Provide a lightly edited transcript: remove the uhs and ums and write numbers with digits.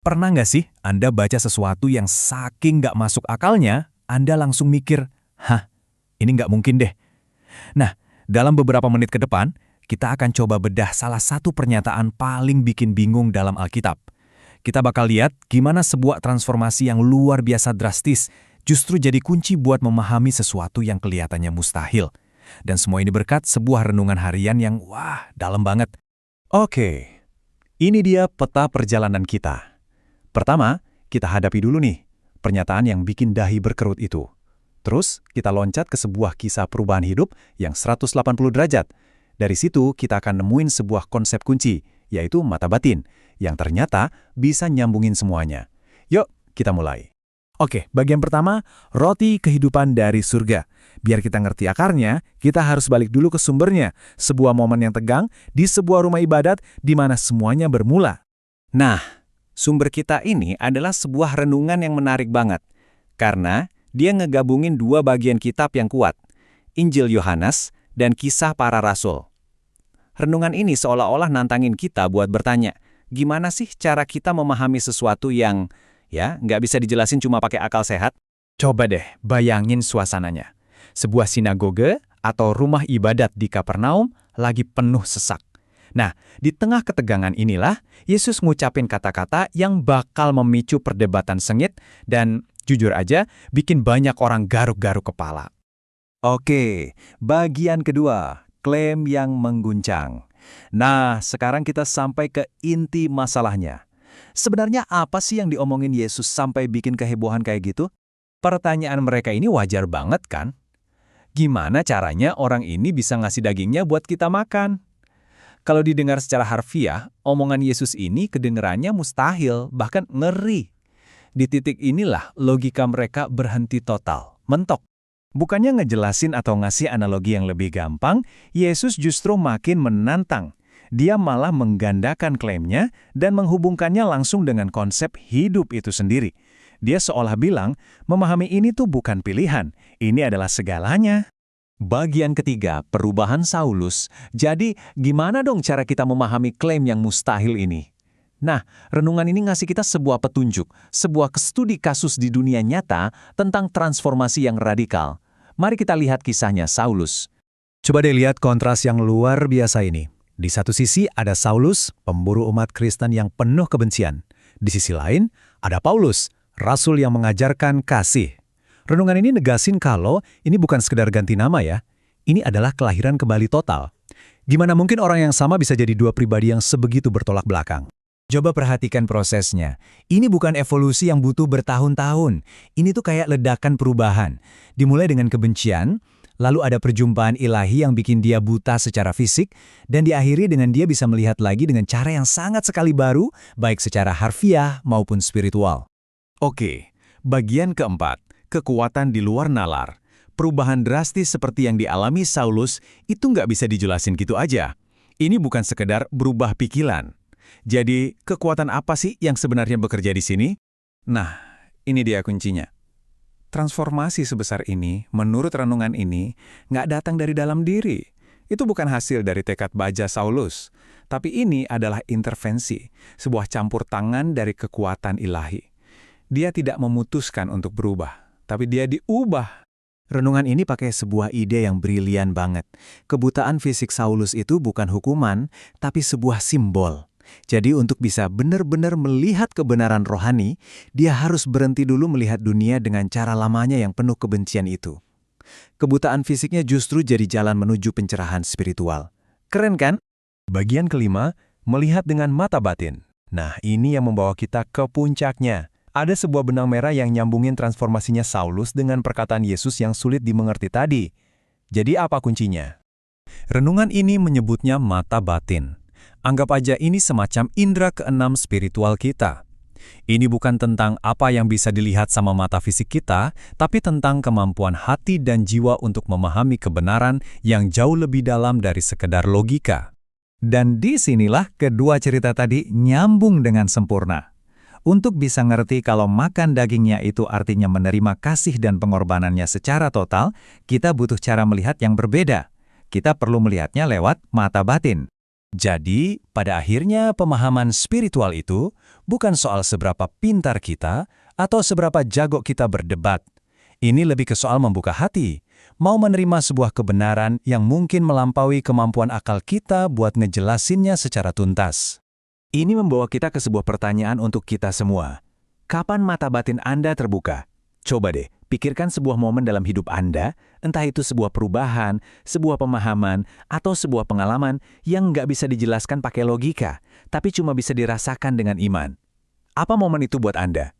Pernah nggak sih Anda baca sesuatu yang saking nggak masuk akalnya, Anda langsung mikir, hah, ini nggak mungkin deh. Nah, dalam beberapa menit ke depan, kita akan coba bedah salah satu pernyataan paling bikin bingung dalam Alkitab. Kita bakal lihat gimana sebuah transformasi yang luar biasa drastis justru jadi kunci buat memahami sesuatu yang kelihatannya mustahil. Dan semua ini berkat sebuah renungan harian yang dalam banget. Oke, ini dia peta perjalanan kita. Pertama, kita hadapi dulu nih pernyataan yang bikin dahi berkerut itu. Terus, kita loncat ke sebuah kisah perubahan hidup yang 180 derajat. Dari situ, kita akan nemuin sebuah konsep kunci, yaitu mata batin, yang ternyata bisa nyambungin semuanya. Yuk, kita mulai. Oke, bagian pertama, roti kehidupan dari surga. Biar kita ngerti akarnya, kita harus balik dulu ke sumbernya, sebuah momen yang tegang di sebuah rumah ibadat di mana semuanya bermula. Nah, sumber kita ini adalah sebuah renungan yang menarik banget, karena dia ngegabungin dua bagian kitab yang kuat, Injil Yohanes dan Kisah Para Rasul. Renungan ini seolah-olah nantangin kita buat bertanya, gimana sih cara kita memahami sesuatu yang, nggak bisa dijelasin cuma pakai akal sehat? Coba deh bayangin suasananya. Sebuah sinagoge atau rumah ibadat di Kapernaum lagi penuh sesak. Nah, di tengah ketegangan inilah, Yesus ngucapin kata-kata yang bakal memicu perdebatan sengit dan, jujur aja, bikin banyak orang garuk-garuk kepala. Oke, bagian kedua, klaim yang mengguncang. Nah, sekarang kita sampai ke inti masalahnya. Sebenarnya apa sih yang diomongin Yesus sampai bikin kehebohan kayak gitu? Pertanyaan mereka ini wajar banget kan? Gimana caranya orang ini bisa ngasih dagingnya buat kita makan? Kalau didengar secara harfiah, omongan Yesus ini kedengerannya mustahil, bahkan ngeri. Di titik inilah logika mereka berhenti total, mentok. Bukannya ngejelasin atau ngasih analogi yang lebih gampang, Yesus justru makin menantang. Dia malah menggandakan klaimnya dan menghubungkannya langsung dengan konsep hidup itu sendiri. Dia seolah bilang, memahami ini tuh bukan pilihan, ini adalah segalanya. Bagian ketiga, perubahan Saulus. Jadi, gimana dong cara kita memahami klaim yang mustahil ini? Nah, renungan ini ngasih kita sebuah petunjuk, sebuah studi kasus di dunia nyata tentang transformasi yang radikal. Mari kita lihat kisahnya Saulus. Coba deh lihat kontras yang luar biasa ini. Di satu sisi ada Saulus, pemburu umat Kristen yang penuh kebencian. Di sisi lain, ada Paulus, rasul yang mengajarkan kasih. Renungan ini negasin kalau ini bukan sekedar ganti nama ya. Ini adalah kelahiran kembali total. Gimana mungkin orang yang sama bisa jadi dua pribadi yang sebegitu bertolak belakang? Coba perhatikan prosesnya. Ini bukan evolusi yang butuh bertahun-tahun. Ini tuh kayak ledakan perubahan. Dimulai dengan kebencian, lalu ada perjumpaan ilahi yang bikin dia buta secara fisik, dan diakhiri dengan dia bisa melihat lagi dengan cara yang sangat sekali baru, baik secara harfiah maupun spiritual. Oke, bagian keempat, kekuatan di luar nalar. Perubahan drastis seperti yang dialami Saulus itu nggak bisa dijelasin gitu aja. Ini bukan sekedar berubah pikiran. Jadi, kekuatan apa sih yang sebenarnya bekerja di sini? Nah, ini dia kuncinya. Transformasi sebesar ini, menurut renungan ini, nggak datang dari dalam diri. Itu bukan hasil dari tekad baja Saulus. Tapi ini adalah intervensi, sebuah campur tangan dari kekuatan ilahi. Dia tidak memutuskan untuk berubah, tapi dia diubah. Renungan ini pakai sebuah ide yang brilian banget. Kebutaan fisik Saulus itu bukan hukuman, tapi sebuah simbol. Jadi untuk bisa benar-benar melihat kebenaran rohani, dia harus berhenti dulu melihat dunia dengan cara lamanya yang penuh kebencian itu. Kebutaan fisiknya justru jadi jalan menuju pencerahan spiritual. Keren kan? Bagian kelima, melihat dengan mata batin. Nah, ini yang membawa kita ke puncaknya. Ada sebuah benang merah yang nyambungin transformasinya Saulus dengan perkataan Yesus yang sulit dimengerti tadi. Jadi apa kuncinya? Renungan ini menyebutnya mata batin. Anggap aja ini semacam indera keenam spiritual kita. Ini bukan tentang apa yang bisa dilihat sama mata fisik kita, tapi tentang kemampuan hati dan jiwa untuk memahami kebenaran yang jauh lebih dalam dari sekedar logika. Dan disinilah kedua cerita tadi nyambung dengan sempurna. Untuk bisa ngerti kalau makan dagingnya itu artinya menerima kasih dan pengorbanannya secara total, kita butuh cara melihat yang berbeda. Kita perlu melihatnya lewat mata batin. Jadi, pada akhirnya pemahaman spiritual itu bukan soal seberapa pintar kita atau seberapa jago kita berdebat. Ini lebih ke soal membuka hati, mau menerima sebuah kebenaran yang mungkin melampaui kemampuan akal kita buat ngejelasinnya secara tuntas. Ini membawa kita ke sebuah pertanyaan untuk kita semua. Kapan mata batin Anda terbuka? Coba deh, pikirkan sebuah momen dalam hidup Anda, entah itu sebuah perubahan, sebuah pemahaman, atau sebuah pengalaman yang nggak bisa dijelaskan pakai logika, tapi cuma bisa dirasakan dengan iman. Apa momen itu buat Anda?